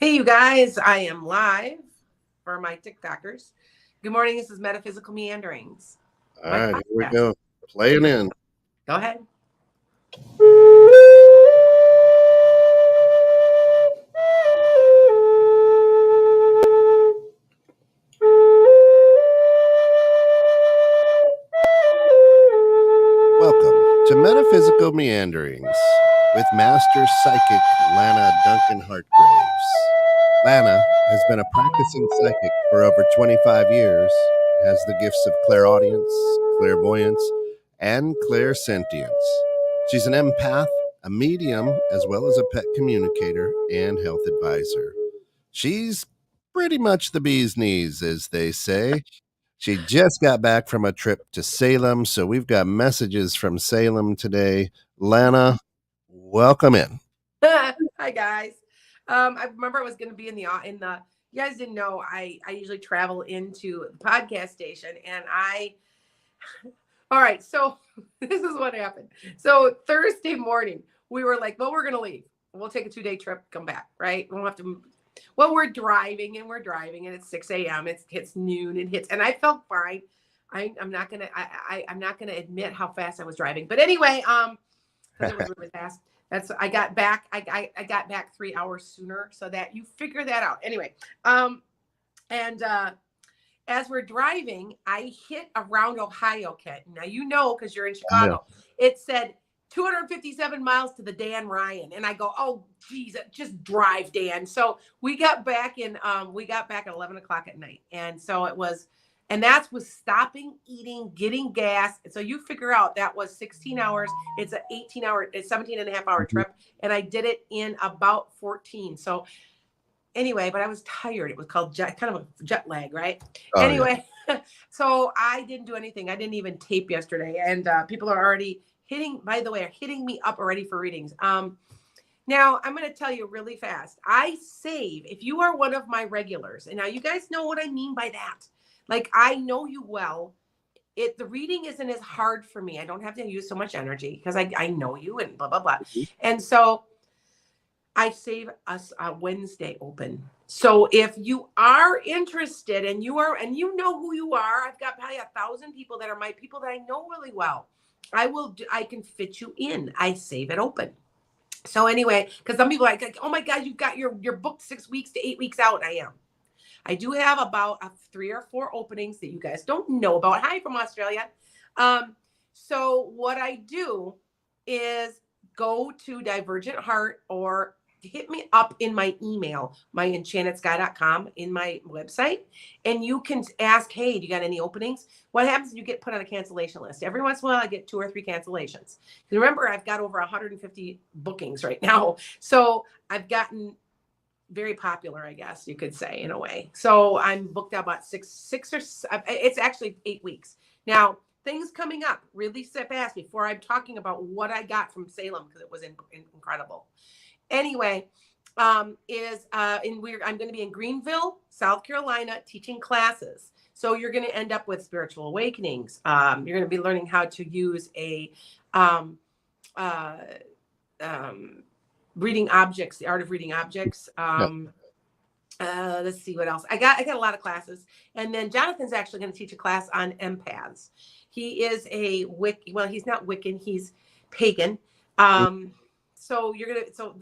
Hey, you guys, I am live for my TikTokers. Good morning. This is Metaphysical Meanderings, All my right, here we podcast. go. Playing in. Go ahead. Welcome to Metaphysical Meanderings with Master Psychic Lana Duncan Hartgraves. Lana has been a practicing psychic for over 25 years, has the gifts of clairaudience, clairvoyance, and clairsentience. She's an empath, a medium, as well as a pet communicator and health advisor. She's pretty much the bee's knees, as they say. She just got back from a trip to Salem, so we've got messages from Salem today. Lana, welcome in. Hi, guys. I remember I was going to be in the. You guys didn't know I usually travel into the podcast station, and I. All right, so this is what happened. So Thursday morning, we were like, well, we're going to leave. We'll take a 2-day trip, come back, right? We won't have to. Well, we're driving, and it's 6 a.m. It hits noon, and I felt fine. I'm not gonna I'm not gonna admit how fast I was driving, but anyway, because it was really fast. I got back. I got back 3 hours sooner, so that you figure that out. Anyway, and as we're driving, I hit around Ohio, Kent. Now you know because you're in Chicago. It said 257 miles to the Dan Ryan, and I go, oh geez, just drive, Dan. So we got back at 11 o'clock at night, and so it was, and that was stopping, eating, getting gas. So you figure out that was 16 hours. It's an 18-hour, it's 17 and a half hour trip, and I did it in about 14. So anyway, but I was tired. It was called kind of a jet lag, right? Anyway, so I didn't do anything. I didn't even tape yesterday, and people are already hitting me up already for readings. Now I'm going to tell you really fast. I save, if you are one of my regulars, and now you guys know what I mean by that. Like, I know you well. The reading isn't as hard for me. I don't have to use so much energy because I know you and blah, blah, blah. And so I save us a Wednesday open. So if you are interested and you know who you are, I've got probably 1,000 people that are my people that I know really well. I can fit you in. I save it open. So anyway, because some people are like, oh my God, you've got your book 6 weeks to 8 weeks out. I do have about 3 or 4 openings that you guys don't know about. Hi from Australia. So what I do is go to Divergent Heart or hit me up in my email, myenchantedSky.com, in my website, and you can ask, hey, do you got any openings? What happens is you get put on a cancellation list. Every once in a while, I get 2 or 3 cancellations. Remember, I've got over 150 bookings right now. So I've gotten very popular, I guess you could say, in a way. So I'm booked out about it's actually 8 weeks. Now, things coming up really fast before I'm talking about what I got from Salem, because it was incredible. Anyway, I'm going to be in Greenville, South Carolina, teaching classes. So you're going to end up with spiritual awakenings. You're going to be learning how to use a reading objects, the art of reading objects. Let's see what else. I got a lot of classes. And then Jonathan's actually going to teach a class on empaths. He is he's not Wiccan, he's pagan. So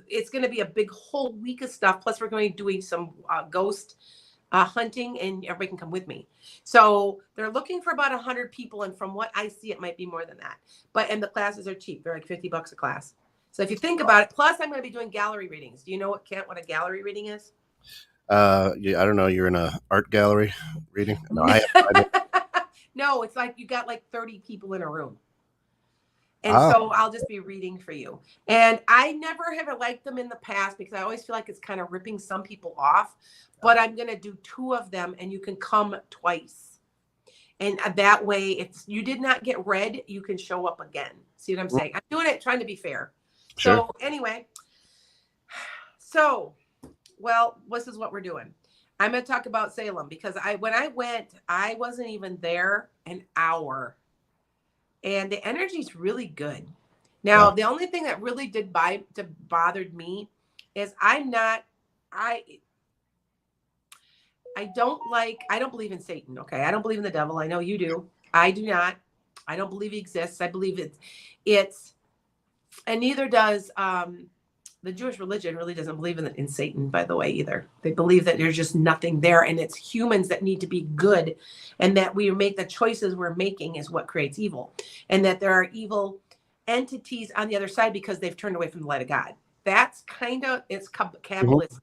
it's going to be a big whole week of stuff. Plus we're going to be doing some ghost hunting, and everybody can come with me. So they're looking for about 100 people. And from what I see, it might be more than that. And the classes are cheap. They're like $50 a class. So if you think about it, plus I'm going to be doing gallery readings. Do you know what a gallery reading is? Yeah, I don't know. You're in a art gallery reading? No, no, it's like you got like 30 people in a room. And so I'll just be reading for you. And I never have liked them in the past because I always feel like it's kind of ripping some people off. But I'm going to do 2 of them, and you can come twice. And that way, if you did not get read, you can show up again. See what I'm saying? I'm doing it, trying to be fair. Sure. So anyway, this is what we're doing. I'm going to talk about Salem because when I went, I wasn't even there an hour. And the energy is really good. Now, The only thing that really bothered me is I don't believe in Satan. Okay. I don't believe in the devil. I know you do. I do not. I don't believe he exists. I believe it's, and neither does, the Jewish religion really doesn't believe in Satan, by the way, either. They believe that there's just nothing there, and it's humans that need to be good, and that we make the choices we're making is what creates evil, and that there are evil entities on the other side because they've turned away from the light of God. That's kind of, it's Kabbalistic.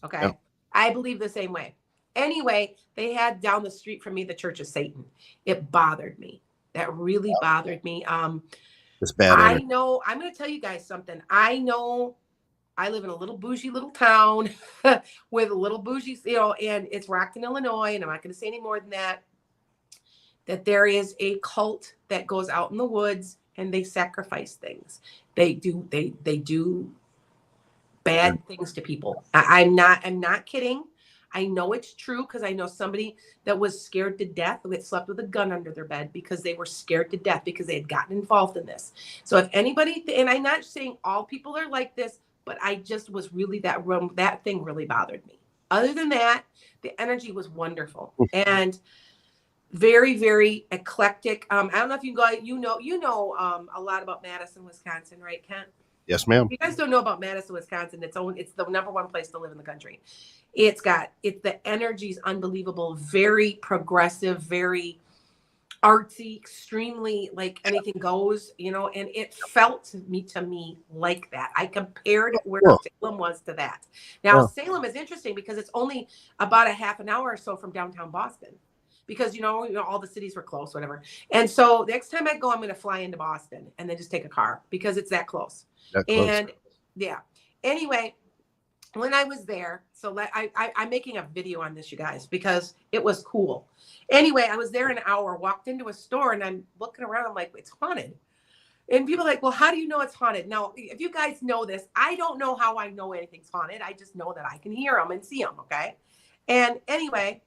Okay. Yeah. I believe the same way. Anyway, they had down the street from me the Church of Satan. It bothered me. That really bothered me. It's bad I energy. know, I'm going to tell you guys something. I know I live in a little bougie little town with a little bougie, and it's Rockton, Illinois. And I'm not going to say any more than that, that there is a cult that goes out in the woods and they sacrifice things. They do bad things to people. I'm not kidding. I know it's true because I know somebody that was scared to death, that slept with a gun under their bed because they were scared to death because they had gotten involved in this. So if anybody, and I'm not saying all people are like this, but I just was really, that thing really bothered me. Other than that, the energy was wonderful and very, very eclectic. I don't know if you guys, a lot about Madison, Wisconsin, right, Kent? Yes, ma'am. If you guys don't know about Madison, Wisconsin, it's the number one place to live in the country. The energy's unbelievable, very progressive, very artsy, extremely like anything goes, and it felt to me like that. I compared where Salem was to that. Now, Salem is interesting because it's only about a half an hour or so from downtown Boston. Because all the cities were close, whatever. And so next time I go, I'm going to fly into Boston and then just take a car because it's that close. And yeah. Anyway, when I was there, so I'm making a video on this, you guys, because it was cool. Anyway, I was there an hour, walked into a store, and I'm looking around. I'm like, it's haunted. And people are like, well, how do you know it's haunted? Now, if you guys know this, I don't know how I know anything's haunted. I just know that I can hear them and see them. Okay. And anyway,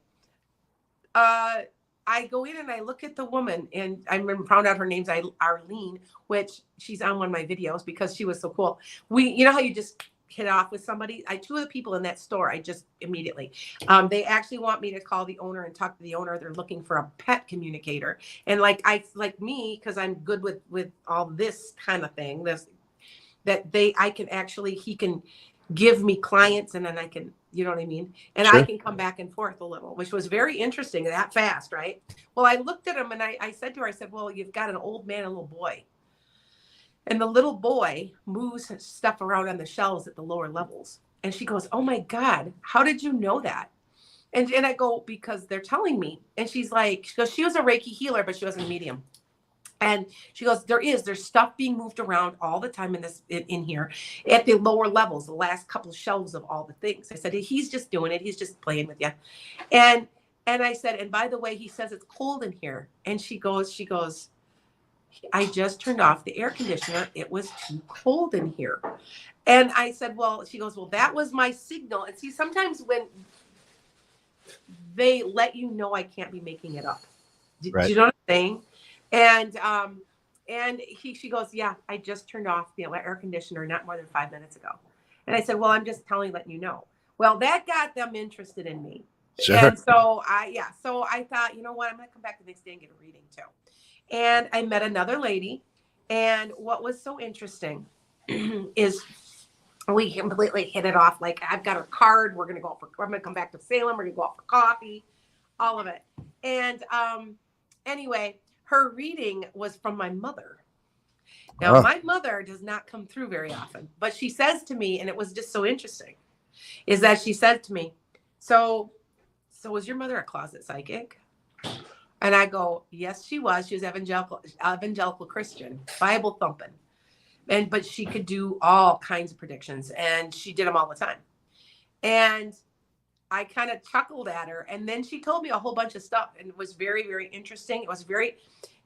I go in and I look at the woman, and I found out her name's Arlene, which she's on one of my videos because she was so cool. How you just hit off with somebody? Two of the people in that store, I just immediately, they actually want me to call the owner and talk to the owner. They're looking for a pet communicator. And like me, cause I'm good with all this kind of thing, he can give me clients, and then I can, you know what I mean? And I can come back and forth a little, which was very interesting, that fast, right? Well, I looked at him and I said to her, well, you've got an old man and a little boy. And the little boy moves stuff around on the shelves at the lower levels. And she goes, oh my God, how did you know that? And I go, because they're telling me. And she's like, she was a Reiki healer, but she wasn't a medium. And she goes, there's stuff being moved around all the time in here at the lower levels, the last couple of shelves of all the things. I said, he's just doing it. He's just playing with you. And I said, and by the way, he says it's cold in here. And she goes, I just turned off the air conditioner. It was too cold in here. And I said, she goes, that was my signal. And see, sometimes when they let you know, I can't be making it up. Do you know what I'm saying? And she goes, yeah, I just turned off the air conditioner not more than 5 minutes ago. And I said, well, I'm just letting you know. Well, that got them interested in me. Sure. And so I thought, you know what, I'm going to come back the next day and get a reading too. And I met another lady. And what was so interesting is we completely hit it off. Like, I've got her card. I'm going to come back to Salem. We're going to go out for coffee, all of it. And anyway, her reading was from my mother. Now, my mother does not come through very often, but she says to me, and it was just so interesting, is that she said to me, so was your mother a closet psychic? And I go, yes, she was. She was evangelical Christian, Bible thumping. But she could do all kinds of predictions, and she did them all the time. And I kind of chuckled at her, and then she told me a whole bunch of stuff, and it was very, very interesting. It was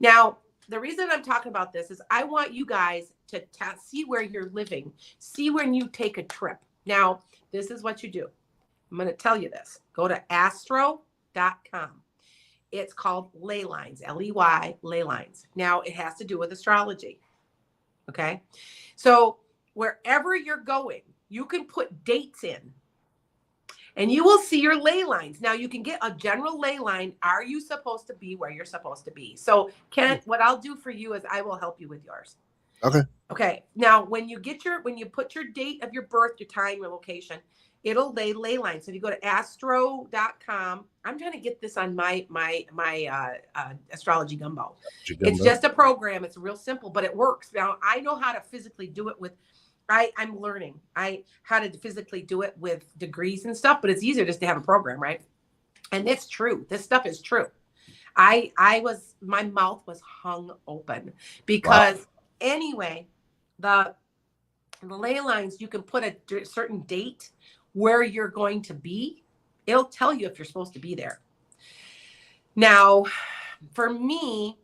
now, the reason I'm talking about this is I want you guys to see where you're living, see when you take a trip. Now, this is what you do. I'm going to tell you this. Go to astro.com. It's called Ley Lines, Ley, Ley Lines. Now, it has to do with astrology. Okay? So, wherever you're going, you can put dates in. and you will see your ley lines. Now you can get a general ley line. Are you supposed to be where you're supposed to be? So Kent, what I'll do for you is I will help you with yours. Okay. Okay. Now, when you put your date of your birth, your time, your location, it'll lay lines. So if you go to astro.com, I'm trying to get this on my astrology gumbo. It's just a program. It's real simple, but it works. Now I know how to physically do it with, I'm learning how to physically do it with degrees and stuff, but it's easier just to have a program, right? And it's true. This stuff is true. My mouth was hung open because anyway, the ley lines, you can put a certain date where you're going to be. It'll tell you if you're supposed to be there. Now, for me,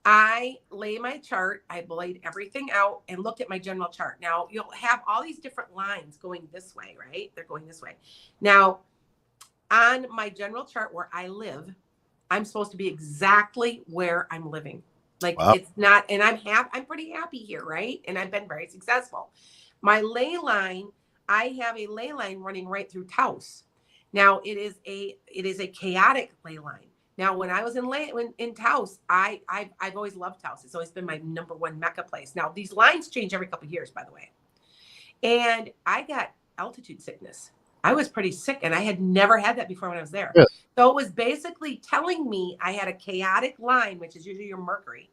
I lay my chart, I laid everything out and looked at my general chart. Now, you'll have all these different lines going this way, right? They're going this way. Now, on my general chart where I live, I'm supposed to be exactly where I'm living. Like it's not, and I'm pretty happy here, right? And I've been very successful. My ley line, I have a ley line running right through Taos. Now it is a chaotic ley line. Now, when I was in Taos, I've always loved Taos. It's always been my number one Mecca place. Now these lines change every couple of years, by the way. And I got altitude sickness. I was pretty sick, and I had never had that before when I was there. Yeah. So it was basically telling me I had a chaotic line, which is usually your Mercury,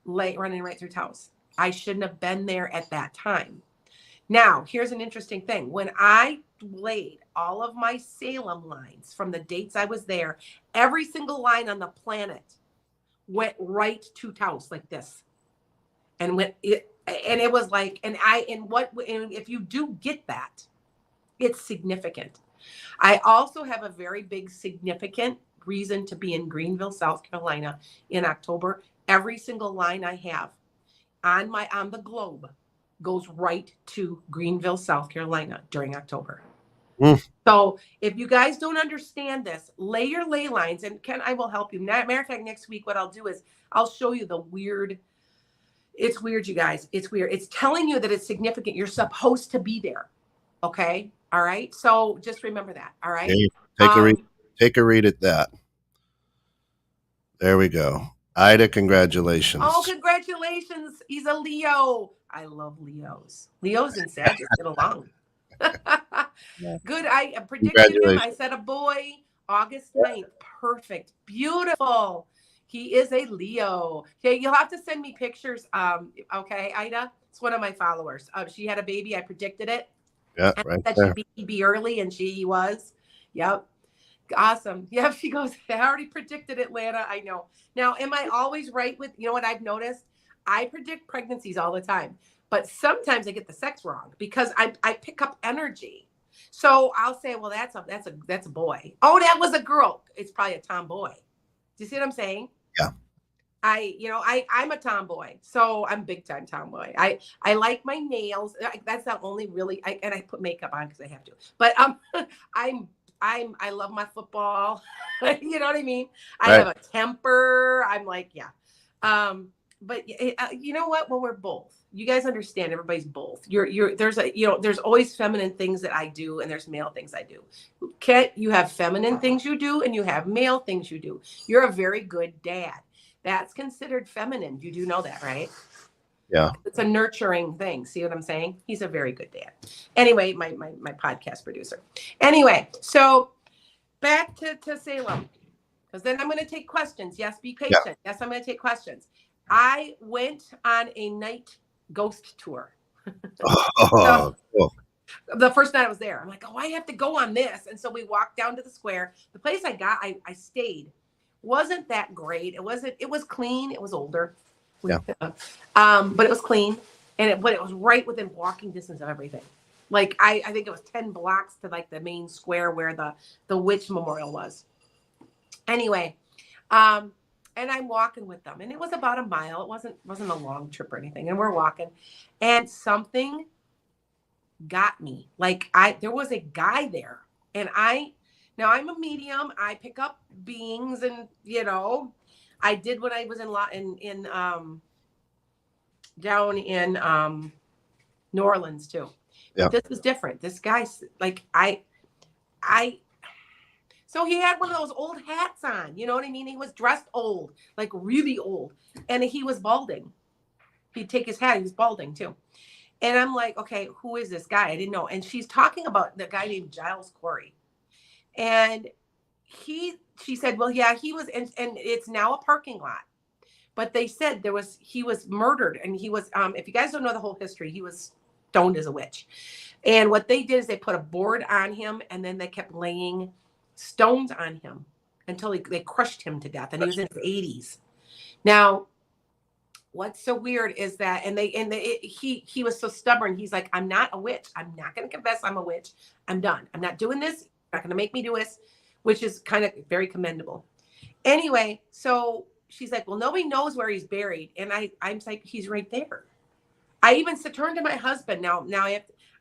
running right through Taos. I shouldn't have been there at that time. Now, here's an interesting thing. When I laid all of my Salem lines from the dates I was there, every single line on the planet went right to Taos like this. And it was like, and if you do get that, it's significant. I also have a very big significant reason to be in Greenville, South Carolina in October. Every single line I have on the globe goes right to Greenville, South Carolina during October. So if you guys don't understand this, lay your ley lines, and Ken, I will help you. Matter of fact, next week, what I'll do is I'll show you the weird. It's weird, you guys. It's weird. It's telling you that it's significant. You're supposed to be there. Okay. All right. So just remember that. All right. Okay. Take a read at that. There we go. Ida, congratulations. Oh, congratulations. He's a Leo. I love Leos. Leos and Sagittarius get along. Good. I predicted him. I said a boy, August 9th. Perfect. Beautiful. He is a Leo. Okay. You'll have to send me pictures. Okay, Ida. It's one of my followers. She had a baby. I predicted it. Yeah, right there. She'd be early, and she was. Yep. Awesome. Yep. She goes, I already predicted it, Lana. I know. Now, am I always right with, you know what I've noticed? I predict pregnancies all the time, but sometimes I get the sex wrong because I pick up energy. So I'll say, well, that's a boy. Oh, that was a girl. It's probably a tomboy. Do you see what I'm saying? Yeah. I'm a tomboy, so I'm big time tomboy. I like my nails. That's not only really, and I put makeup on because I have to, but I love my football. You know what I mean? I have a temper. I'm like, yeah. But you know what? Well, we're both. You guys understand everybody's both. There's always feminine things that I do, and there's male things I do. Kit, you have feminine things you do, and you have male things you do. You're a very good dad. That's considered feminine. You do know that, right? Yeah. It's a nurturing thing. See what I'm saying? He's a very good dad. Anyway, my podcast producer. Anyway, so back to Salem, because then I'm going to take questions. Yes, be patient. Yeah. Yes, I'm going to take questions. I went on a night ghost tour. Cool. The first night I was there, I'm like, oh, I have to go on this. And so we walked down to the square. The place I stayed wasn't that great. It was clean. It was older. Yeah. But it was clean, but it was right within walking distance of everything. Like I think it was 10 blocks to like the main square where the witch memorial was. Anyway, and I'm walking with them, and it was about a mile. It wasn't a long trip or anything. And we're walking, and something got me. Like there was a guy there, and now I'm a medium. I pick up beings, and I did when I was down in New Orleans too. Yeah. This was different. This guy's like So he had one of those old hats on, you know what I mean? He was dressed old, like really old, and he was balding. He'd take his hat, he was balding too. And I'm like, okay, who is this guy? I didn't know. And she's talking about the guy named Giles Corey. And she said, well, yeah, he was, and it's now a parking lot. But they said he was murdered, and he was, if you guys don't know the whole history, he was stoned as a witch. And what they did is they put a board on him, and then they kept laying stones on him until they crushed him to death, and he was in his 80s. Now, what's so weird is that, he was so stubborn. He's like, I'm not a witch. I'm not going to confess I'm a witch. I'm done. I'm not doing this. You're not going to make me do this, which is kind of very commendable. Anyway, so she's like, well, nobody knows where he's buried. And I'm like, he's right there. I even turned to my husband. Now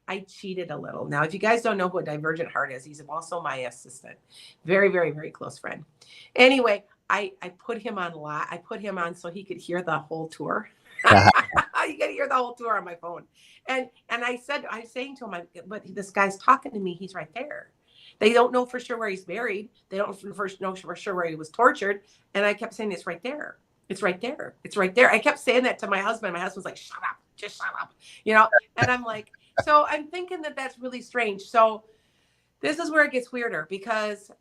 I cheated a little. Now, if you guys don't know who a Divergent Heart is, he's also my assistant. Very, very, very close friend. Anyway, I put him on I put him on so he could hear the whole tour. You could hear the whole tour on my phone. And I was saying to him, but this guy's talking to me. He's right there. They don't know for sure where he's buried. They don't know for sure where he was tortured. And I kept saying, it's right there. It's right there. It's right there. I kept saying that to my husband. My husband's like, shut up, just shut up. You know? And I'm like, so I'm thinking that that's really strange. So this is where it gets weirder, because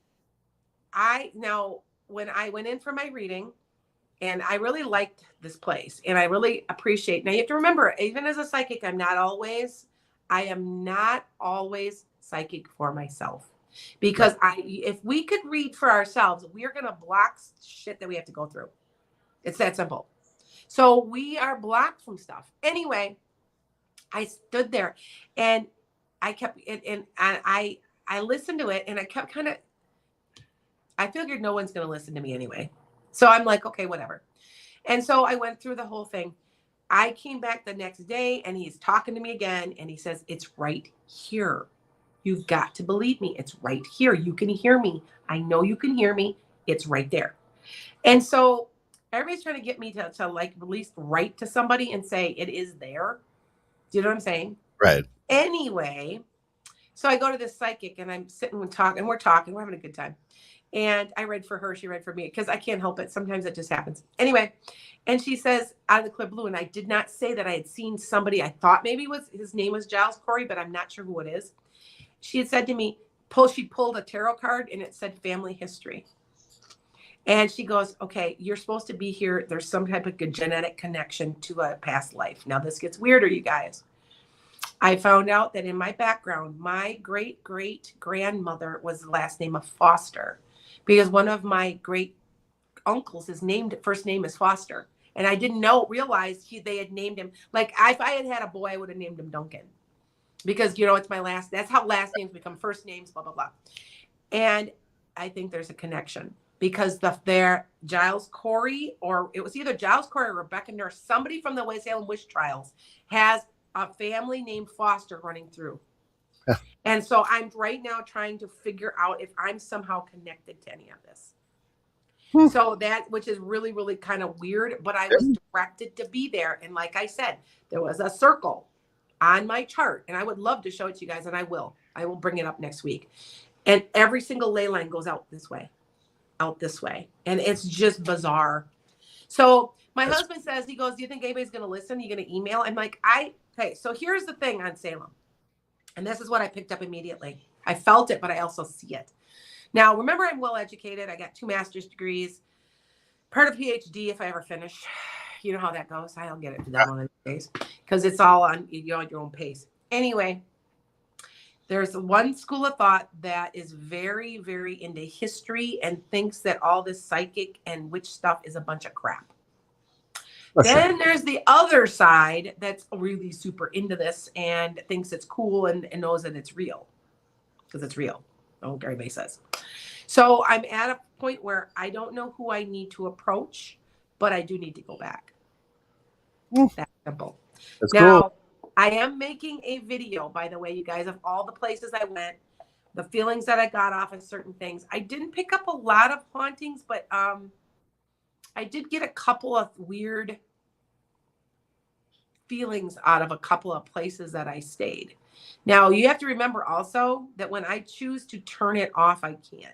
when I went in for my reading, and I really liked this place, and I really appreciate. Now you have to remember, even as a psychic, I am not always psychic for myself, because if we could read for ourselves, we're going to block shit that we have to go through. It's that simple. So we are blocked from stuff. Anyway, I stood there, and I kept it, and I listened to it, and I kept I figured no one's going to listen to me anyway. So I'm like, okay, whatever. And so I went through the whole thing. I came back the next day, and he's talking to me again, and he says, it's right here. You've got to believe me. It's right here. You can hear me. I know you can hear me. It's right there. And so everybody's trying to get me to like at least write to somebody and say it is there. Do you know what I'm saying? Right. Anyway, so I go to this psychic, and I'm sitting and talking, and we're having a good time. And I read for her, she read for me, because I can't help it. Sometimes it just happens. Anyway, and she says, out of the clear blue, and I did not say that I had seen somebody I thought maybe his name was Giles Corey, but I'm not sure who it is. She had said to me, she pulled a tarot card, and it said family history. And she goes, okay, you're supposed to be here. There's some type of good genetic connection to a past life. Now this gets weirder, you guys. I found out that in my background, my great great grandmother was the last name of Foster, because one of my great uncles is first name is Foster. And I didn't realize they had named him. Like if I had a boy, I would have named him Duncan, because, it's my that's how last names become first names, blah, blah, blah. And I think there's a connection, because their Giles Corey, or it was either Giles Corey or Rebecca Nurse, somebody from the Salem witch trials has a family named Foster running through. And so I'm right now trying to figure out if I'm somehow connected to any of this. So which is really, really kind of weird, but I was directed to be there. And like I said, there was a circle on my chart, and I would love to show it to you guys, and I will bring it up next week. And every single ley line goes out this way. And it's just bizarre. So my husband says, he goes, do you think anybody's going to listen? Are you going to email? I'm like, okay, so here's the thing on Salem. And this is what I picked up immediately. I felt it, but I also see it. Now, remember, I'm well educated. I got 2 master's degrees, part of PhD if I ever finish. You know how that goes. I'll get it done one of these days, because it's all on your own pace. Anyway, there's one school of thought that is very, very into history and thinks that all this psychic and witch stuff is a bunch of crap. Then there's the other side that's really super into this and thinks it's cool and knows that it's real, because it's real. Oh, everybody says. So I'm at a point where I don't know who I need to approach, but I do need to go back. That's simple. That's now, cool. I am making a video, by the way, you guys, of all the places I went, the feelings that I got off of certain things. I didn't pick up a lot of hauntings, but I did get a couple of weird feelings out of a couple of places that I stayed. Now, you have to remember also that when I choose to turn it off, I can.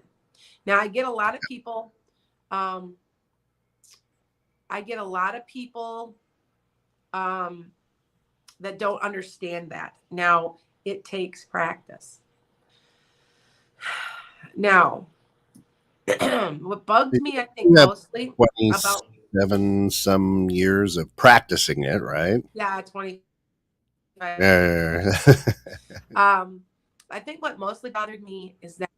Now, I get a lot of people, um, that don't understand that. Now, it takes practice. Now, what bugged me, I think, You have mostly about 27 some years of practicing it, right? 20. Yeah. I think what mostly bothered me is that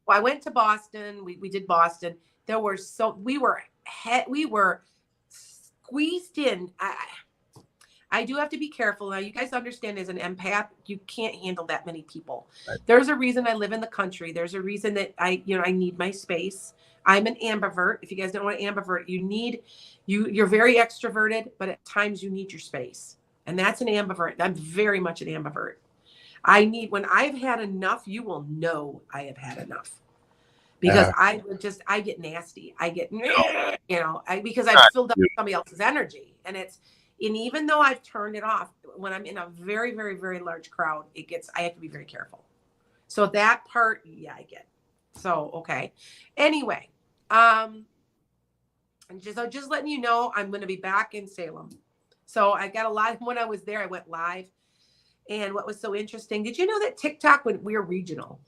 I went to Boston. We did Boston. We were squeezed in. I do have to be careful. Now, you guys understand as an empath, you can't handle that many people. Right. There's a reason I live in the country. There's a reason that I need my space. I'm an ambivert. If you guys don't know what ambivert, you're very extroverted, but at times you need your space. And that's an ambivert. I'm very much an ambivert. When I've had enough, you will know I have had enough. Because I get nasty. I get, because I've filled up somebody else's energy. And even though I've turned it off, when I'm in a very, very, very large crowd, I have to be very careful. So that part, yeah, I get. So, okay. Anyway, just letting you know, I'm going to be back in Salem. So I got a lot. When I was there, I went live. And what was so interesting, did you know that TikTok, when we're regional,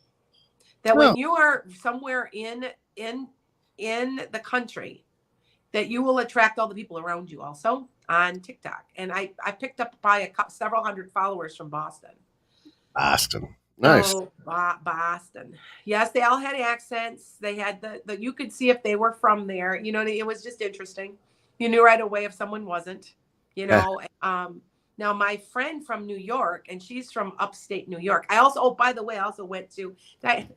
that when you are somewhere in the country, that you will attract all the people around you also on TikTok. And I picked up by several hundred followers from Boston. Boston. Nice. Oh, Boston. Yes, they all had accents. They had you could see if they were from there. It was just interesting. You knew right away if someone wasn't, now my friend from New York, and she's from upstate New York. By the way, I also went to the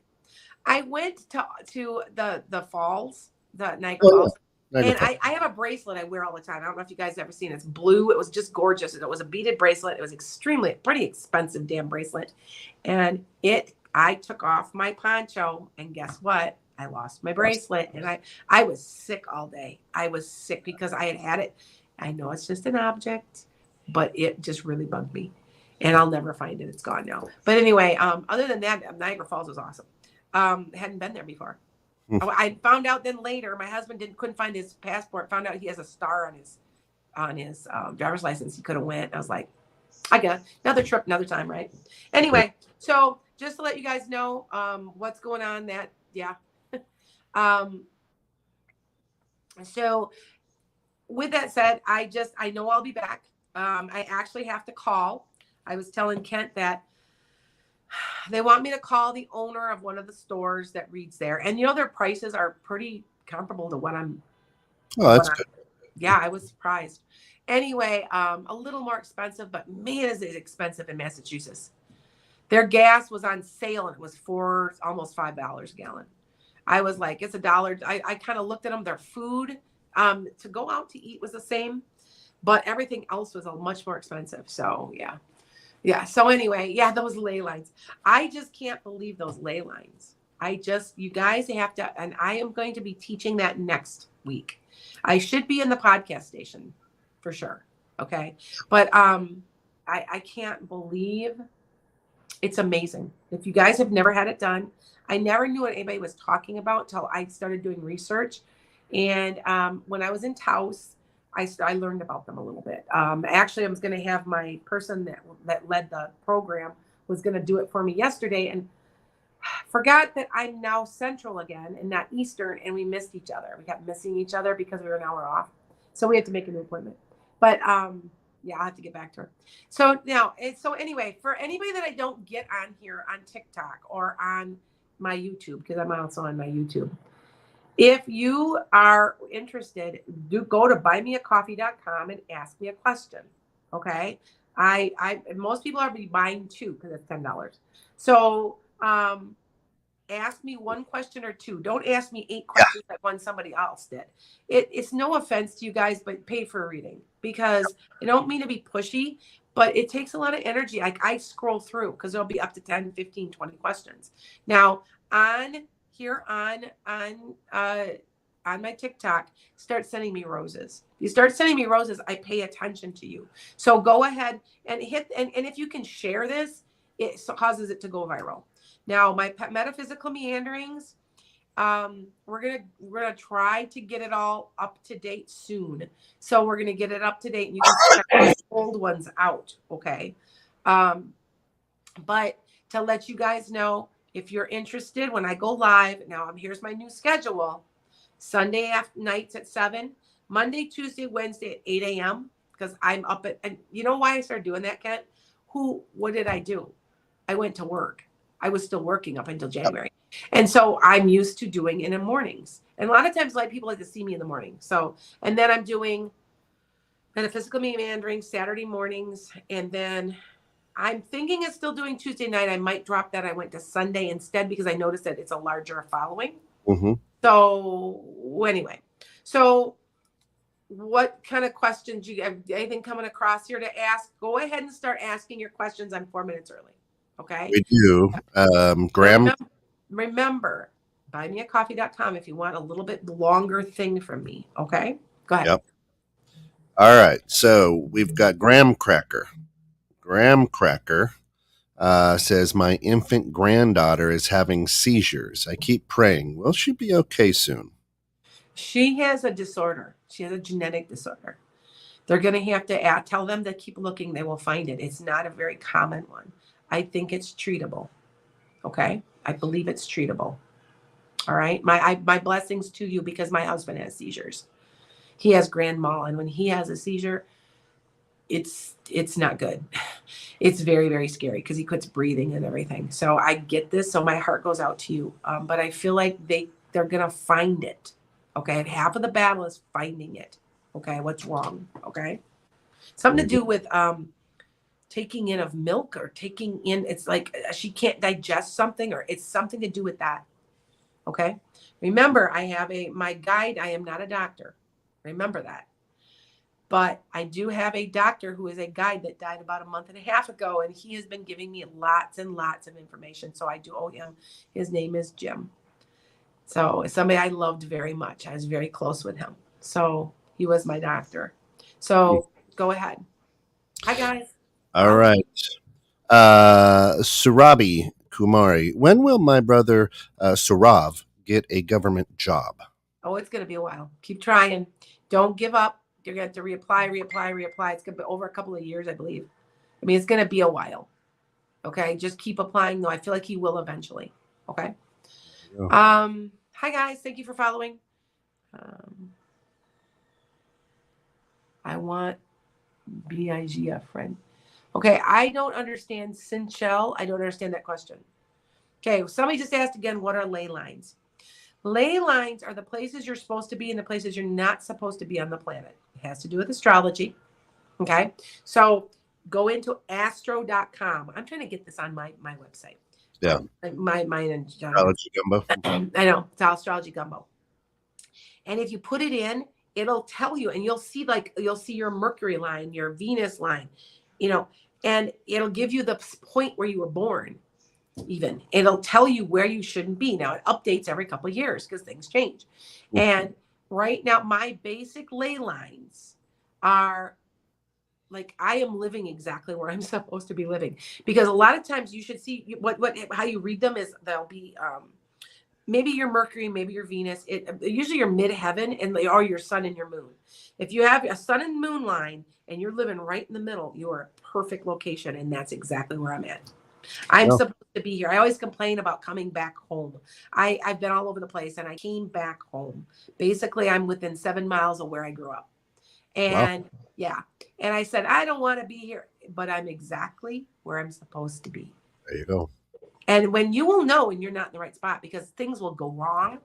falls, the Niagara Falls. And I have a bracelet I wear all the time. I don't know if you guys ever seen it. It's blue. It was just gorgeous. It was a beaded bracelet. It was pretty expensive damn bracelet. And I took off my poncho, and guess what? I lost my bracelet. And I was sick all day. I was sick because I had it. I know it's just an object, but it just really bugged me. And I'll never find it. It's gone now. But anyway, other than that, Niagara Falls was awesome. Hadn't been there before. I found out then later, my husband couldn't find his passport, found out he has a star on his driver's license. He could have went. I was like, I guess another trip, another time, right? Anyway, so just to let you guys know what's going on, so with that said, I know I'll be back. I actually have to call. I was telling Kent that they want me to call the owner of one of the stores that reads there. And, their prices are pretty comparable to what I'm. Oh, that's good. Yeah, I was surprised. Anyway, a little more expensive, but man, is it expensive in Massachusetts. Their gas was on sale, and it was almost $5 a gallon. I was like, it's $1. I kind of looked at them. Their food to go out to eat was the same, but everything else was much more expensive. So, yeah. Yeah. So anyway, those ley lines. I just can't believe those ley lines. You guys have to, and I am going to be teaching that next week. I should be in the podcast station for sure. Okay. But I can't believe it's amazing. If you guys have never had it done, I never knew what anybody was talking about until I started doing research. And when I was in Taos, I learned about them a little bit. Actually, I was going to have my person that led the program was going to do it for me yesterday, and forgot that I'm now Central again and not Eastern, and we missed each other. We kept missing each other because we were an hour off. So we had to make a new appointment. But I'll have to get back to her. So anyway, for anybody that I don't get on here on TikTok or on my YouTube, because I'm also on my YouTube, if you are interested, do go to buymeacoffee.com and ask me a question. Okay. Most people are buying two because it's $10. So, ask me one question or two. Don't ask me 8 questions like one somebody else did. It's no offense to you guys, but pay for a reading, because I don't mean to be pushy, but it takes a lot of energy. I scroll through because there'll be up to 10, 15, 20 questions. Now on on my TikTok, start sending me roses. If you start sending me roses, I pay attention to you. So go ahead and hit, and if you can share this, it causes it to go viral. Now, my metaphysical meanderings, we're gonna try to get it all up to date soon. So we're gonna get it up to date, and you can check the old ones out. Okay. But to let you guys know, if you're interested, when I go live, now here's my new schedule. Sunday nights at 7, Monday, Tuesday, Wednesday at 8 a.m. because I'm up at, and you know why I started doing that, Kent? What did I do? I went to work. I was still working up until January. And so I'm used to doing it in the mornings. And a lot of times, people like to see me in the morning. So, and then I'm doing metaphysical meandering Saturday mornings. And then I'm thinking of still doing Tuesday night. I might drop that. I went to Sunday instead because I noticed that it's a larger following. Mm-hmm. So anyway, so what kind of questions you have? Anything coming across here to ask? Go ahead and start asking your questions. I'm 4 minutes early. Okay. We do. Graham. Remember, buymeacoffee.com if you want a little bit longer thing from me. Okay. Go ahead. Yep. All right. So we've got Graham Cracker. Graham Cracker says, my infant granddaughter is having seizures. I keep praying. Will she be okay soon? She has a disorder. She has a genetic disorder. They're going to have to tell them to keep looking. They will find it. It's not a very common one. I think it's treatable. Okay. I believe it's treatable. All right. My blessings to you, because my husband has seizures. He has grand mal, and when he has a seizure, it's not good. It's very, very scary because he quits breathing and everything. So I get this. So my heart goes out to you. But I feel like they're going to find it. Okay. And half of the battle is finding it. Okay. What's wrong? Okay. Something to do with taking in of milk, or taking in, it's like she can't digest something, or it's something to do with that. Okay. Remember, I have my guide. I am not a doctor. Remember that. But I do have a doctor who is a guide that died about a month and a half ago, and he has been giving me lots and lots of information. So I do owe him. His name is Jim. So somebody I loved very much. I was very close with him. So he was my doctor. So go ahead. Hi, guys. All right. Surabi Kumari. When will my brother Surav get a government job? Oh, it's going to be a while. Keep trying. Don't give up. You're going to have to reapply. It's going to be over a couple of years, I believe. I mean, it's going to be a while. Okay. Just keep applying, though. I feel like he will eventually. Okay. Yeah. Hi, guys. Thank you for following. I want BIGF friend. Okay. I don't understand Sinchel. I don't understand that question. Okay. Somebody just asked again, what are ley lines? Ley lines are the places you're supposed to be and the places you're not supposed to be on the planet. It has to do with astrology. Okay. So go into astro.com. I'm trying to get this on my website. Yeah. Mine and Astrology Gumbo. I know. It's Astrology Gumbo. And if you put it in, it'll tell you, and you'll see your Mercury line, your Venus line, and it'll give you the point where you were born. Even it'll tell you where you shouldn't be. Now it updates every couple of years because things change. Mm-hmm. And right now my basic ley lines are like, I am living exactly where I'm supposed to be living, because a lot of times you should see how you read them is they'll be maybe your Mercury, maybe your Venus, usually your midheaven, and they are your sun and your moon. If you have a sun and moon line and you're living right in the middle, you are a perfect location, and that's exactly where I'm at. I'm supposed to be here. I always complain about coming back home. I've been all over the place, and I came back home. Basically, I'm within 7 miles of where I grew up. And yeah. And I said, I don't want to be here, but I'm exactly where I'm supposed to be. There you go. And when you will know when you're not in the right spot, because things will go wrong.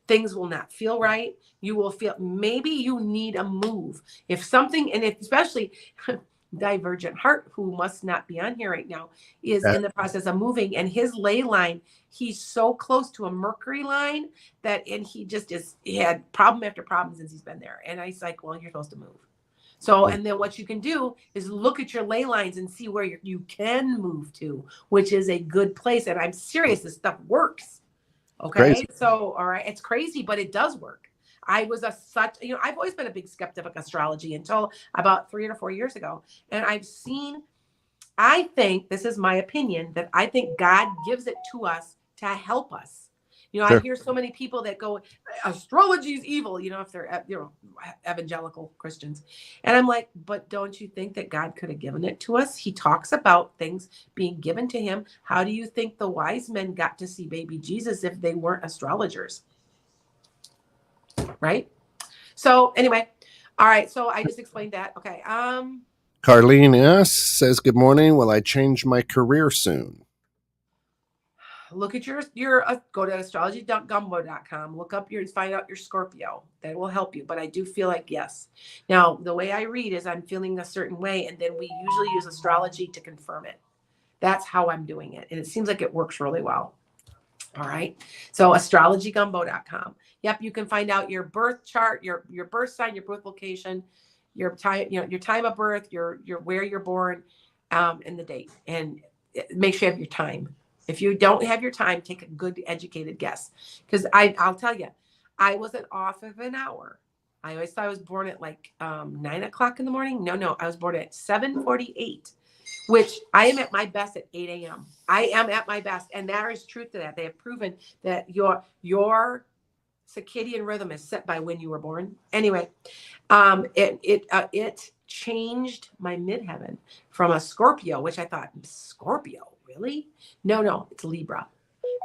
Things will not feel right. You will feel maybe you need a move. If something, and especially Divergent Heart, who must not be on here right now, is in the process of moving, and his ley line, he's so close to a Mercury line and he had problem after problem since he's been there. And I was like, well, you're supposed to move. So, and then what you can do is look at your ley lines and see where you can move to, which is a good place. And I'm serious, this stuff works. Okay. Crazy. So, all right, it's crazy, but it does work. I was I've always been a big skeptic of astrology until about 3 or 4 years ago. And I think, this is my opinion, that I think God gives it to us to help us. I Sure. hear so many people that go, astrology is evil, if they're, evangelical Christians. And I'm like, but don't you think that God could have given it to us? He talks about things being given to him. How do you think the wise men got to see baby Jesus if they weren't astrologers? Right? So anyway, all right. So I just explained that. Okay. Carlene S. says, good morning. Will I change my career soon? Look at your go to astrology.gumbo.com. Look up find out your Scorpio. That will help you. But I do feel like yes. Now, the way I read is I'm feeling a certain way, and then we usually use astrology to confirm it. That's how I'm doing it. And it seems like it works really well. All right. So astrologygumbo.com. Yep, you can find out your birth chart, your birth sign, your birth location, your time, your time of birth, your where you're born, and the date. And make sure you have your time. If you don't have your time, take a good educated guess. Because I'll tell you, I wasn't off of an hour. I always thought I was born at like 9 o'clock in the morning. No, I was born at 7:48, which I am at my best at 8 a.m. I am at my best. And there is truth to that. They have proven that your circadian rhythm is set by when you were born. Anyway, it changed my midheaven from a Scorpio, which I thought, Scorpio, really? No, it's Libra.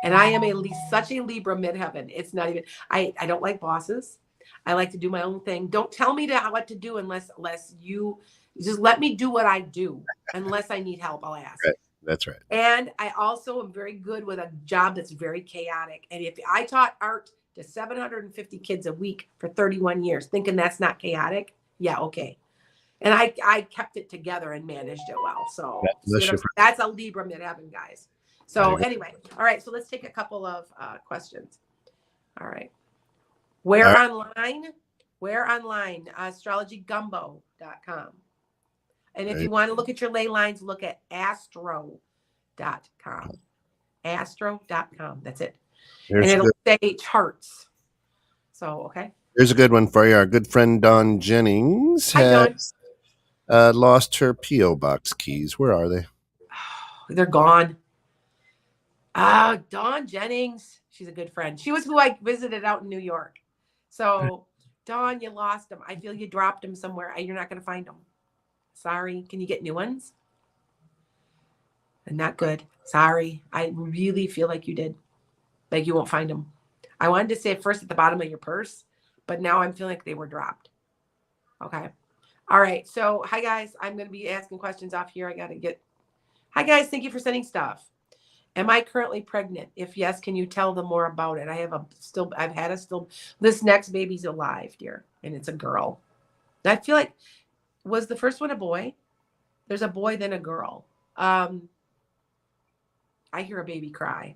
And I am such a Libra midheaven. It's not even, I don't like bosses. I like to do my own thing. Don't tell me what to do unless you just let me do what I do. Unless I need help, I'll ask. Right. That's right. And I also am very good with a job that's very chaotic. And if I taught art to 750 kids a week for 31 years, thinking that's not chaotic, yeah, okay. And I kept it together and managed it well. So that's a Libra midheaven, guys. So anyway, all right. So let's take a couple of questions. All right. Where online? Astrologygumbo.com. And if you want to look at your ley lines, look at astro.com. Astro.com. That's it. And it'll say charts. So, okay. Here's a good one for you. Our good friend Dawn Jennings has lost her P.O. box keys. Where are they? They're gone. Dawn Jennings. She's a good friend. She was who I visited out in New York. So, Dawn, you lost them. I feel you dropped them somewhere. You're not going to find them. Sorry. Can you get new ones? Not good. Sorry. I really feel like you did. Like you won't find them. I wanted to say first at the bottom of your purse, but now I'm feeling like they were dropped. Okay. All right. So, hi, guys. I'm going to be asking questions off here. Hi, guys. Thank you for sending stuff. Am I currently pregnant? If yes, can you tell them more about it? This next baby's alive, dear. And it's a girl. I feel like, was the first one a boy? There's a boy, then a girl. I hear a baby cry.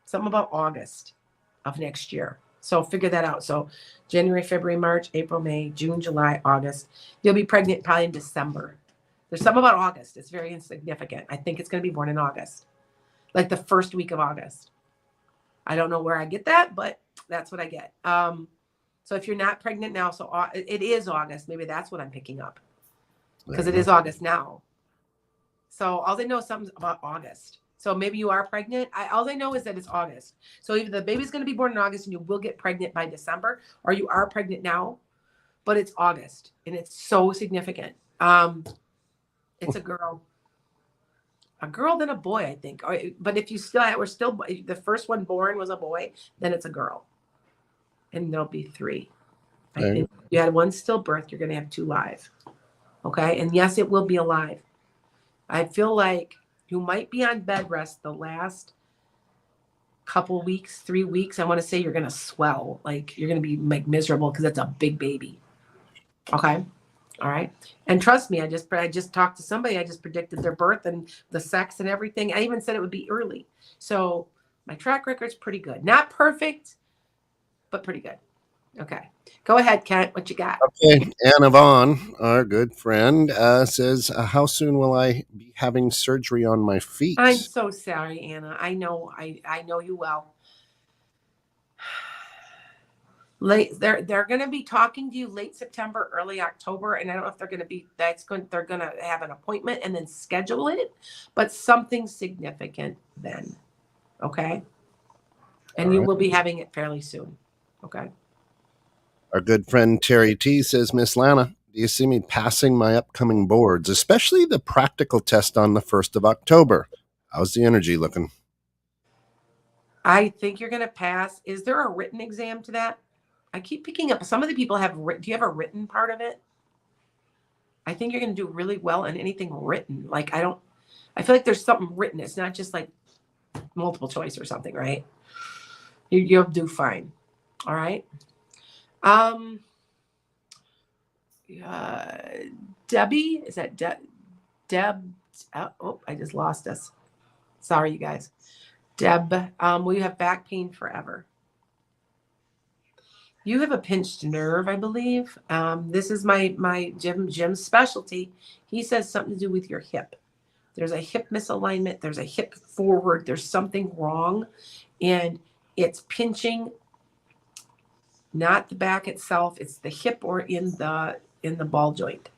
Something about August of next year. So figure that out. So January, February, March, April, May, June, July, August. You'll be pregnant probably in December. There's something about August. It's very insignificant. I think it's going to be born in August. Like the first week of August. I don't know where I get that, but that's what I get. So if you're not pregnant now, so it is August. Maybe that's what I'm picking up. Because it is August now. So all they know is something about August. So maybe you are pregnant. All I know is that it's August. So either the baby's going to be born in August and you will get pregnant by December, or you are pregnant now, but it's August and it's so significant. It's a girl. A girl, then a boy, I think. But if you the first one born was a boy, then it's a girl. And there'll be 3. I think you had 1 stillbirth, you're going to have 2 live. Okay. And yes, it will be alive. I feel like you might be on bed rest the last couple weeks, 3 weeks. I want to say you're going to swell. Like you're going to be like miserable because it's a big baby. Okay. All right. And trust me, I just talked to somebody. I just predicted their birth and the sex and everything. I even said it would be early. So my track record's pretty good. Not perfect, but pretty good. Okay. Go ahead, Kent. What you got? Okay. Anna Vaughn, our good friend, says, how soon will I be having surgery on my feet? I'm so sorry, Anna. I know you well. They're going to be talking to you late September, early October, and I don't know if they're going to be they're going to have an appointment and then schedule it, but something significant then. Okay? And you will be having it fairly soon. Okay? Our good friend Terry T says, Miss Lana, do you see me passing my upcoming boards, especially the practical test on the 1st of October? How's the energy looking? I think you're going to pass. Is there a written exam to that? I keep picking up. Some of the people have written. Do you have a written part of it? I think you're going to do really well in anything written. Like, I feel like there's something written. It's not just like multiple choice or something, right? You'll do fine. All right. Debbie, is that Deb? Oh, I just lost us. Sorry, you guys. Deb, will you have back pain forever? You have a pinched nerve, I believe. This is my Jim's specialty. He says something to do with your hip. There's a hip misalignment. There's a hip forward. There's something wrong, and it's pinching, not the back itself. It's the hip or in the ball joint.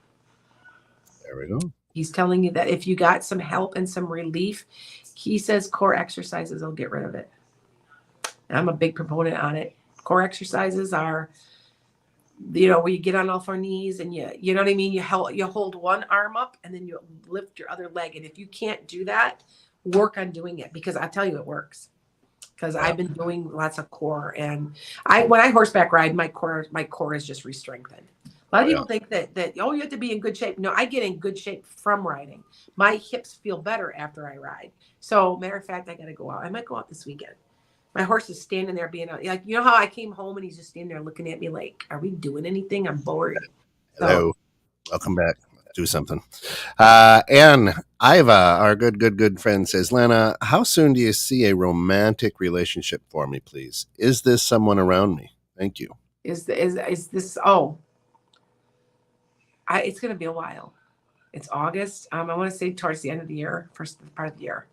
There we go. He's telling you that if you got some help and some relief, he says core exercises will get rid of it. And I'm a big proponent on it. Core exercises are, where you get on all four knees and you know what I mean? You hold one arm up and then you lift your other leg. And if you can't do that, work on doing it, because I tell you, it works. Because I've been doing lots of core, and when I horseback ride, my core is just re-strengthened. A lot of people think that you have to be in good shape. No, I get in good shape from riding. My hips feel better after I ride. So, matter of fact, I got to go out. I might go out this weekend. My horse is standing there being like, how I came home and he's just standing there looking at me like, are we doing anything? I'm bored. Hello. Welcome back. Do something. And Iva, our good friend, says, Lana, how soon do you see a romantic relationship for me, please? Is this someone around me? Thank you. Is this, it's going to be a while. It's August. I want to say towards the end of the year, first part of the year.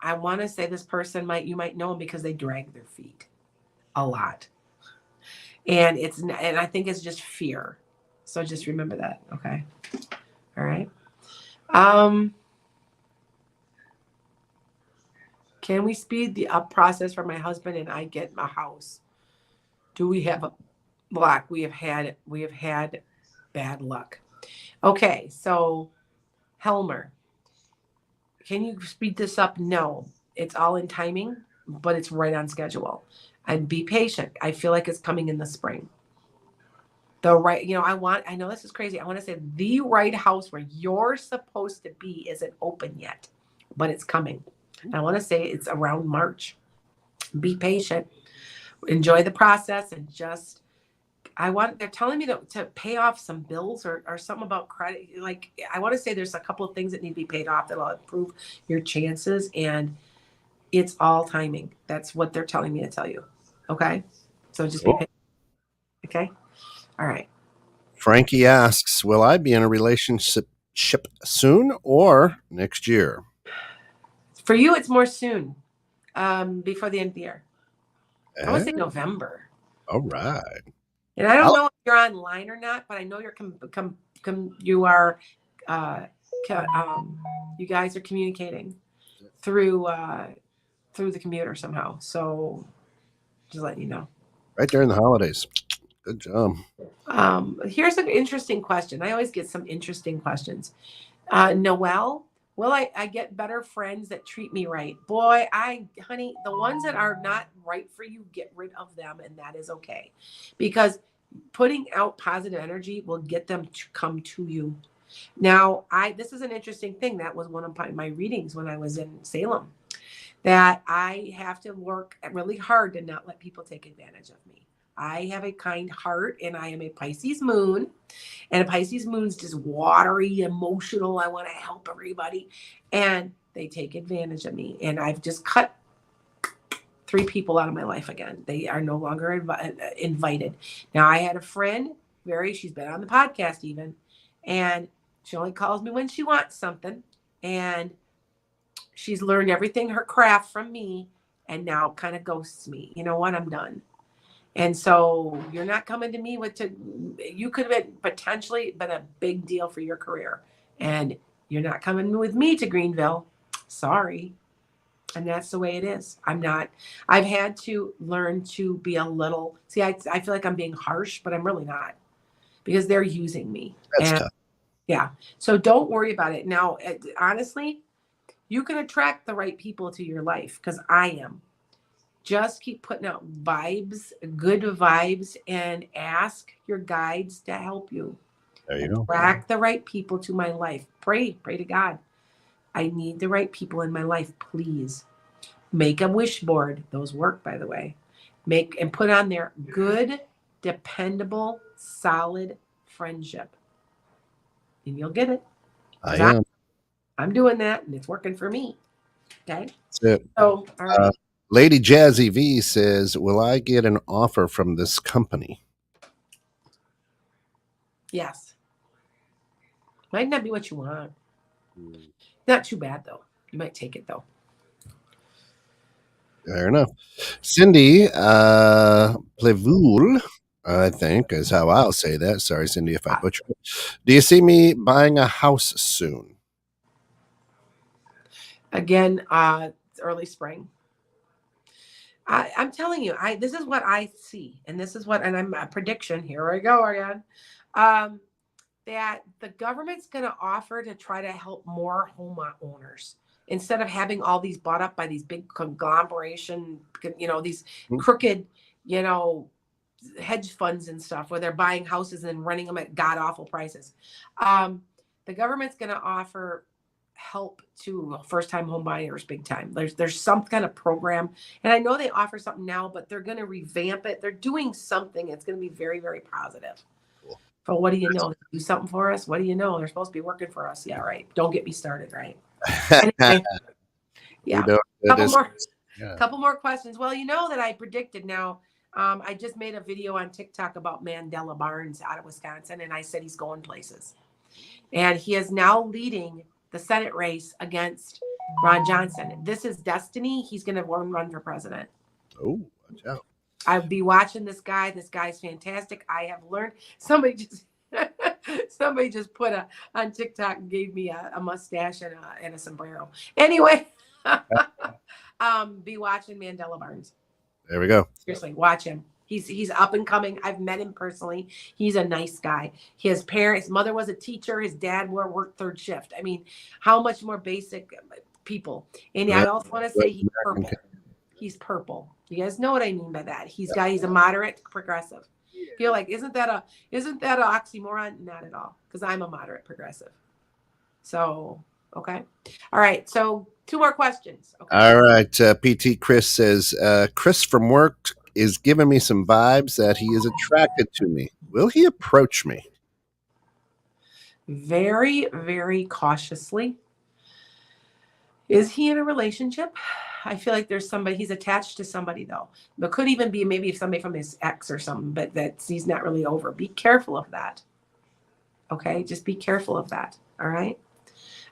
I want to say this person you might know them because they drag their feet a lot. And I think it's just fear. So just remember that. Okay. All right. Can we speed the up process for my husband and I get my house? Do we have a block? We have had bad luck. Okay. So Helmer, can you speed this up? No, it's all in timing, but it's right on schedule. And be patient. I feel like it's coming in the spring. I know this is crazy. I want to say the right house where you're supposed to be isn't open yet, but it's coming. And I want to say it's around March. Be patient. Enjoy the process, and they're telling me to pay off some bills or something about credit. Like, I want to say there's a couple of things that need to be paid off that'll improve your chances, and it's all timing. That's what they're telling me to tell you. Okay? So just be patient. Okay? All right. Frankie asks, will I be in a relationship soon or next year? For you, it's more soon, before the end of the year. I would say November. All right. And I don't know if you're online or not, but I know you're you are, you guys are communicating through the computer somehow. So just letting you know. Right during the holidays. Good job. Here's an interesting question. I always get some interesting questions. Noelle, will I get better friends that treat me right? Boy, honey, the ones that are not right for you, get rid of them, and that is okay. Because putting out positive energy will get them to come to you. Now, this is an interesting thing. That was one of my readings when I was in Salem, that I have to work really hard to not let people take advantage of me. I have a kind heart, and I am a Pisces moon, and a Pisces moon's just watery, emotional. I want to help everybody, and they take advantage of me. And I've just cut 3 people out of my life again. They are no longer invited. Now, I had a friend, she's been on the podcast even, and she only calls me when she wants something, and she's learned everything, her craft, from me. and now kind of ghosts me. You know what? I'm done. And so you're not coming to me you could have potentially been a big deal for your career. And you're not coming with me to Greenville. Sorry. And that's the way it is. I've had to learn to be a little, see, I feel like I'm being harsh, but I'm really not, because they're using me. That's And tough. yeah. So don't worry about it. Now, honestly, you can attract the right people to your life, because I am. Just keep putting out vibes, good vibes, and ask your guides to help you. There you go. Attract the right people to my life. Pray to God. I need the right people in my life, please. Make a wish board. Those work, by the way. Make and put on there good, dependable, solid friendship. And you'll get it. I am. I'm doing that, and it's working for me. Okay. That's it. So, all right. Lady Jazzy V says, will I get an offer from this company? Yes. Might not be what you want. Not too bad, though. You might take it, though. Fair enough. Cindy Plevul, I think, is how I'll say that. Sorry, Cindy, if I butcher it. Do you see me buying a house soon? Again, it's early spring. I'm telling you, this is what I see, and this is what, and I'm a prediction. Here I go again. That the government's going to offer to try to help more homeowners instead of having all these bought up by these big conglomeration, these crooked, hedge funds and stuff, where they're buying houses and renting them at god awful prices. The government's going to offer help to first-time home buyers big time. There's some kind of program, and I know they offer something now, but they're going to revamp it. They're doing something. It's going to be very, very positive. Cool. But what do you know? Do something for us. What do you know? They're supposed to be working for us. Yeah, right. Don't get me started. Right. Anyway, yeah. Couple more questions. Well, you know that I predicted now. I just made a video on TikTok about Mandela Barnes out of Wisconsin, and I said he's going places, and he is now leading the Senate race against Ron Johnson. This is destiny. He's going to run for president. Oh, watch out. I'll be watching this guy. This guy's fantastic. I have learned. Somebody just put on TikTok and gave me a mustache and a sombrero. Anyway, be watching Mandela Barnes. There we go. Seriously, watch him. He's up and coming. I've met him personally. He's a nice guy. His mother was a teacher. His dad worked third shift. I mean, how much more basic people. And I also want to say he's purple. He's purple. You guys know what I mean by that. He's a moderate progressive. Feel like isn't that an oxymoron? Not at all, because I'm a moderate progressive. So okay, all right. So 2 more questions. Okay. All right. PT Chris says, Chris from work is giving me some vibes that he is attracted to me. Will he approach me? Very, very cautiously. Is he in a relationship? I feel like there's somebody, he's attached to somebody though. But could even be maybe somebody from his ex or something, but that he's not really over. Be careful of that. Okay, just be careful of that. All right.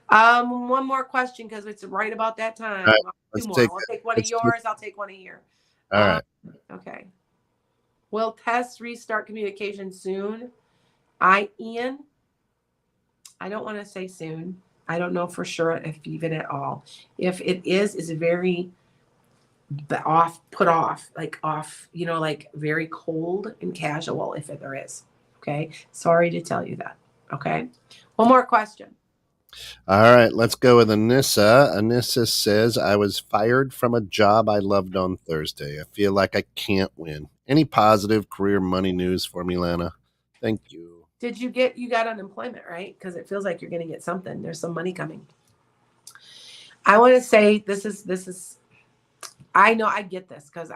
One more question, because it's right about that time. Right, I'll take one of yours. I'll take one of yours. All right. Okay. Will Tess restart communication soon? Ian, I don't want to say soon. I don't know for sure if even at all. If it is very put off, like very cold and casual, if there is. Okay. Sorry to tell you that. Okay. One more question. All right, let's go with Anissa. Anissa says, I was fired from a job I loved on Thursday. I feel like I can't win. Any positive career money news for me, Lana? Thank you. You got unemployment, right? Because it feels like you're going to get something. There's some money coming. I want to say this is, I know I get this because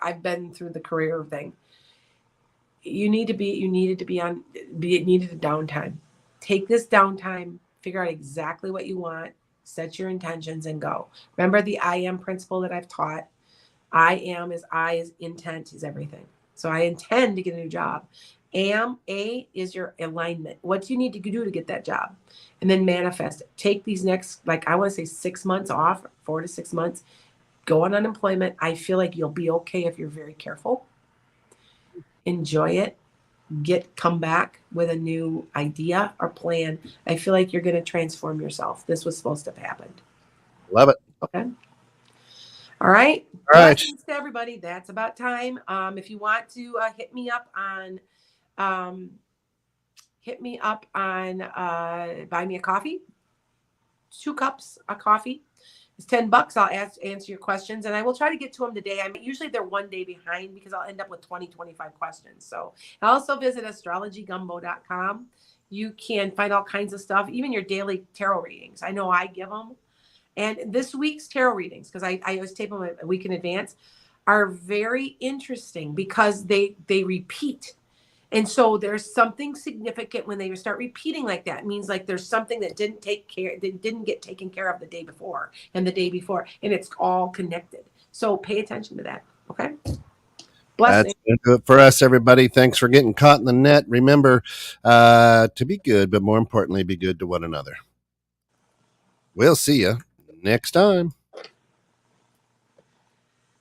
I've been through the career thing. You needed a downtime. Take this downtime. Figure out exactly what you want, set your intentions, and go. Remember the I am principle that I've taught. I is intent is everything. So I intend to get a new job. A is your alignment. What do you need to do to get that job? And then manifest it. Take these next, I want to say 6 months off, 4 to 6 months. go on unemployment. I feel like you'll be okay if you're very careful. Enjoy it. Come back with a new idea or plan. I feel like you're going to transform yourself. This was supposed to have happened. Love it. Okay. All right. All right. Blessings to everybody. That's about time. If you want to hit me up on buy me a coffee. 2 cups of coffee. It's $10. I'll answer your questions, and I will try to get to them today. Usually they're one day behind because I'll end up with 25 questions. So also visit astrologygumbo.com. You can find all kinds of stuff, even your daily tarot readings. I know I give them. And this week's tarot readings, because I always tape them a week in advance, are very interesting because they repeat. And so there's something significant when they start repeating like that. It means like there's something that didn't get taken care of the day before and the day before, and it's all connected. So pay attention to that. Okay. That's going to do it for us, everybody. Thanks for getting caught in the net. Remember to be good, but more importantly, be good to one another. We'll see you next time.